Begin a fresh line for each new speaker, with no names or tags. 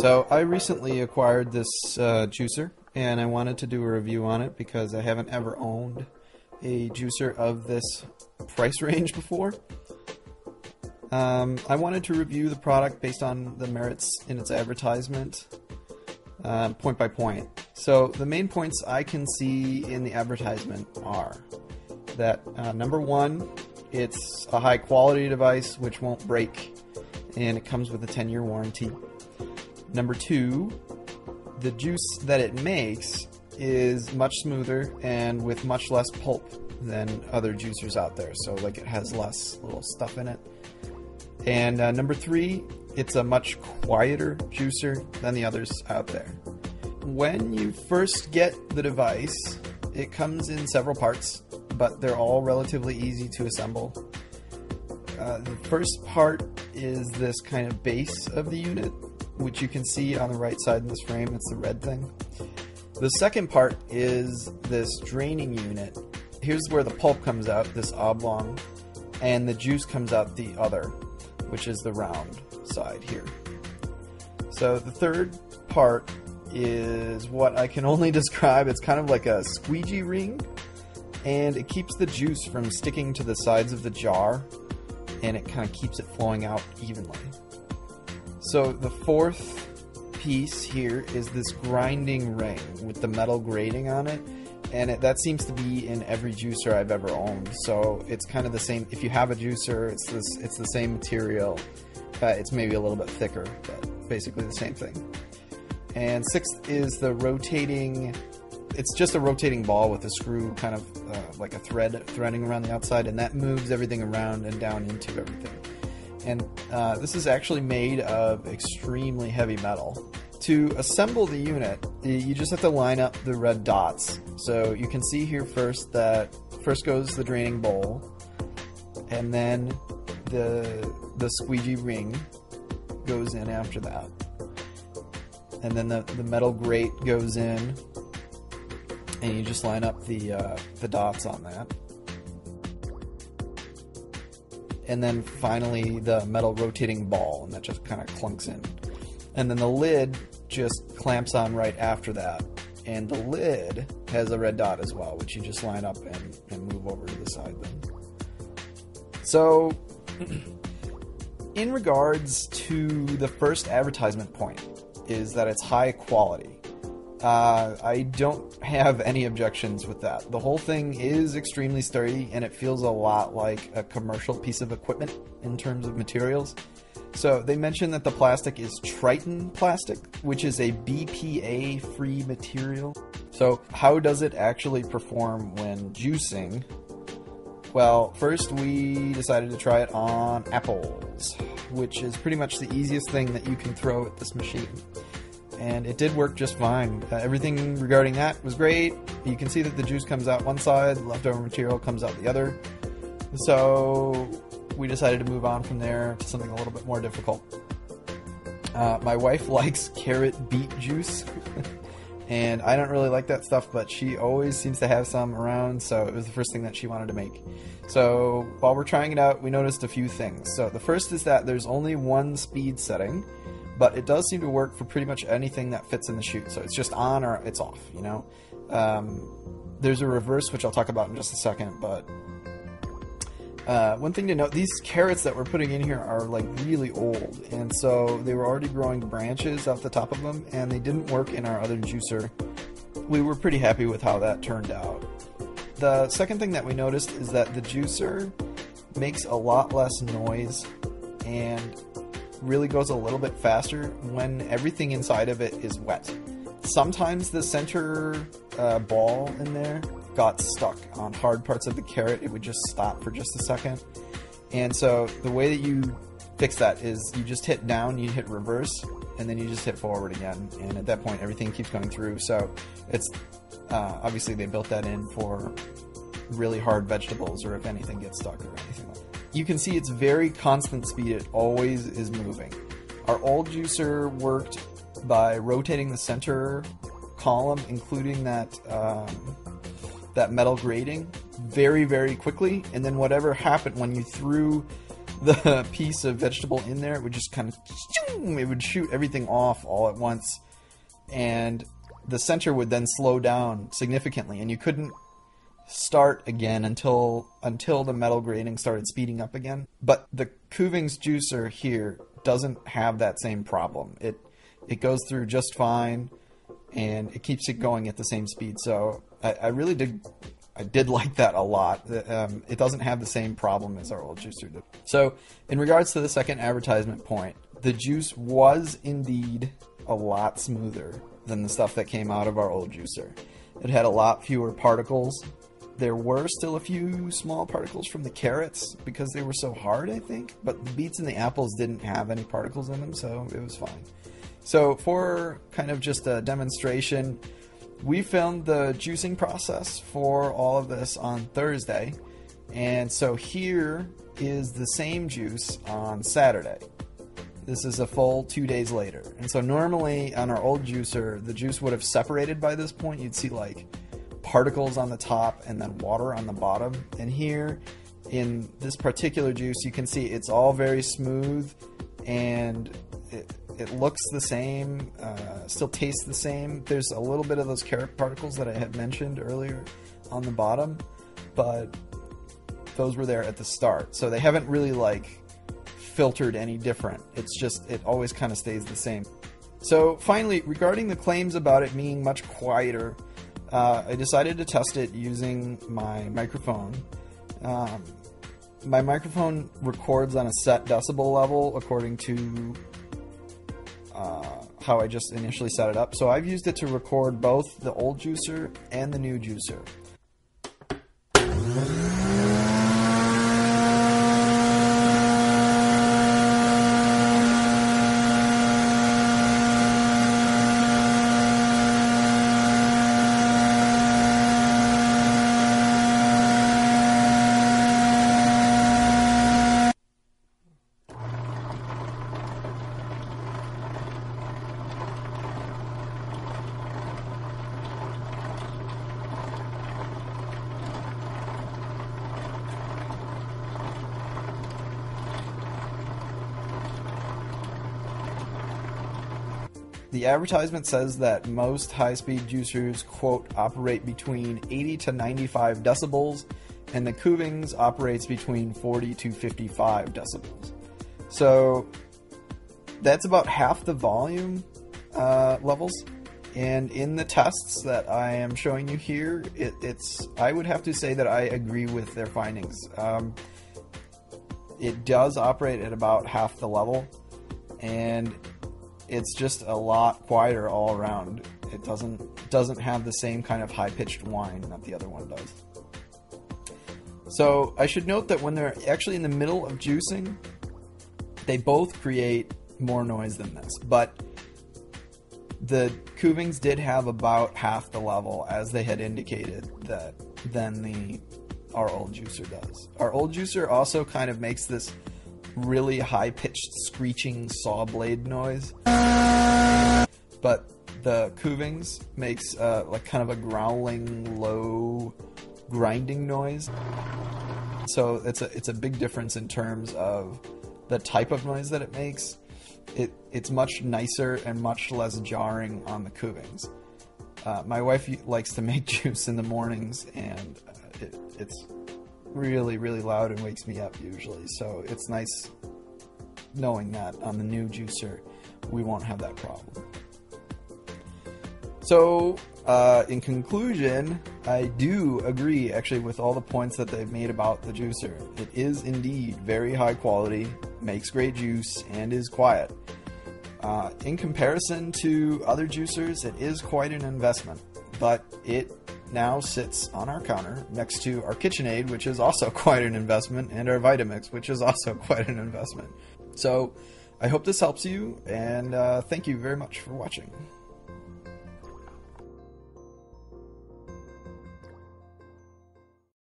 So I recently acquired this juicer, and I wanted to do a review on it because I haven't ever owned a juicer of this price range before. I wanted to review the product based on the merits in its advertisement, point by point. So the main points I can see in the advertisement are that number one, it's a high quality device which won't break, and it comes with a 10-year warranty. Number two, the juice that it makes is much smoother and with much less pulp than other juicers out there. So like it has less little stuff in it. And number three, it's a much quieter juicer than the others out there. When you first get the device, it comes in several parts, but they're all relatively easy to assemble. The first part is this kind of base of the unit, which you can see on the right side in this frame. It's the red thing. The second part is this draining unit. Here's where the pulp comes out, this oblong, and the juice comes out the other, which is the round side here. So the third part is what I can only describe. It's kind of like a squeegee ring, and it keeps the juice from sticking to the sides of the jar, and it kind of keeps it flowing out evenly. So the fourth piece here is this grinding ring with the metal grating on it, and that seems to be in every juicer I've ever owned. So it's kind of the same. If you have a juicer, it's the same material. It's maybe a little bit thicker, but basically the same thing. And sixth is the rotating. It's just a rotating ball with a screw, kind of like a threading around the outside, and that moves everything around and down into everything. And this is actually made of extremely heavy metal. To assemble the unit, you just have to line up the red dots. So you can see here first that first goes the draining bowl, and then the squeegee ring goes in after that. And then the metal grate goes in, and you just line up the dots on that. And then finally the metal rotating ball, and that just kind of clunks in. And then the lid just clamps on right after that. And the lid has a red dot as well, which you just line up and move over to the side then. So, in regards to the first advertisement point, is that it's high quality. I don't have any objections with that. The whole thing is extremely sturdy, and it feels a lot like a commercial piece of equipment in terms of materials. So they mentioned that the plastic is Triton plastic, which is a BPA-free material. So how does it actually perform when juicing? Well, first we decided to try it on apples, which is pretty much the easiest thing that you can throw at this machine. And it did work just fine. Everything regarding that was great. You can see that the juice comes out one side, the leftover material comes out the other. So we decided to move on from there to something a little bit more difficult. My wife likes carrot beet juice, and I don't really like that stuff, but she always seems to have some around, so it was the first thing that she wanted to make. So while we're trying it out, we noticed a few things. So the first is that there's only one speed setting, but it does seem to work for pretty much anything that fits in the chute. So it's just on or it's off, you know. There's a reverse, which I'll talk about in just a second, but one thing to note, these carrots that we're putting in here are like really old, and so they were already growing branches off the top of them, and they didn't work in our other juicer. We were pretty happy with how that turned out. The second thing that we noticed is that the juicer makes a lot less noise and really goes a little bit faster when everything inside of it is wet. Sometimes the center ball in there got stuck on hard parts of the carrot. It would just stop for just a second. And so the way that you fix that is you just hit down, you hit reverse, and then you just hit forward again. And at that point, everything keeps going through. So it's obviously they built that in for really hard vegetables, or if anything gets stuck or anything like that. You can see it's very constant speed. It always is moving. Our old juicer worked by rotating the center column, including that that metal grating, very, very quickly, and then whatever happened when you threw the piece of vegetable in there, it would just kind of, it would shoot everything off all at once, and the center would then slow down significantly, and you couldn't start again until the metal grating started speeding up again. But the Kuvings juicer here doesn't have that same problem. It goes through just fine, and it keeps it going at the same speed. So I really did like that a lot. It doesn't have the same problem as our old juicer did. So in regards to the second advertisement point, the juice was indeed a lot smoother than the stuff that came out of our old juicer. It had a lot fewer particles. There were still a few small particles from the carrots because they were so hard, I think. But the beets and the apples didn't have any particles in them, so it was fine. So for kind of just a demonstration, we filmed the juicing process for all of this on Thursday. And so here is the same juice on Saturday. This is a full 2 days later. And so normally on our old juicer, the juice would have separated by this point. You'd see like particles on the top and then water on the bottom. And here in this particular juice, you can see it's all very smooth, and it looks the same, still tastes the same. There's a little bit of those carrot particles that I had mentioned earlier on the bottom, but those were there at the start. So they haven't really like filtered any different. It's just, it always kind of stays the same. So finally, regarding the claims about it being much quieter, I decided to test it using my microphone. My microphone records on a set decibel level according to how I just initially set it up. So I've used it to record both the old juicer and the new juicer. The advertisement says that most high-speed juicers, quote, operate between 80 to 95 decibels, and the Kuvings operates between 40 to 55 decibels. So that's about half the volume levels. And in the tests that I am showing you here, I would have to say that I agree with their findings. It does operate at about half the level, and it's just a lot quieter all around. It doesn't have the same kind of high-pitched whine that the other one does. So I should note that when they're actually in the middle of juicing, they both create more noise than this. But the Kuvings did have about half the level, as they had indicated, than our old juicer does. Our old juicer also kind of makes this really high-pitched screeching saw blade noise, but the Kuvings makes like kind of a growling, low grinding noise. So it's a big difference in terms of the type of noise that it makes. It's much nicer and much less jarring on the Kuvings. My wife likes to make juice in the mornings, and it's really, really loud and wakes me up usually. So it's nice knowing that on the new juicer we won't have that problem. So in conclusion, I do agree actually with all the points that they've made about the juicer. It is indeed very high quality, makes great juice, and is quiet. In comparison to other juicers, it is quite an investment, but it now sits on our counter next to our KitchenAid, which is also quite an investment, and our Vitamix, which is also quite an investment. So I hope this helps you, and thank you very much for watching.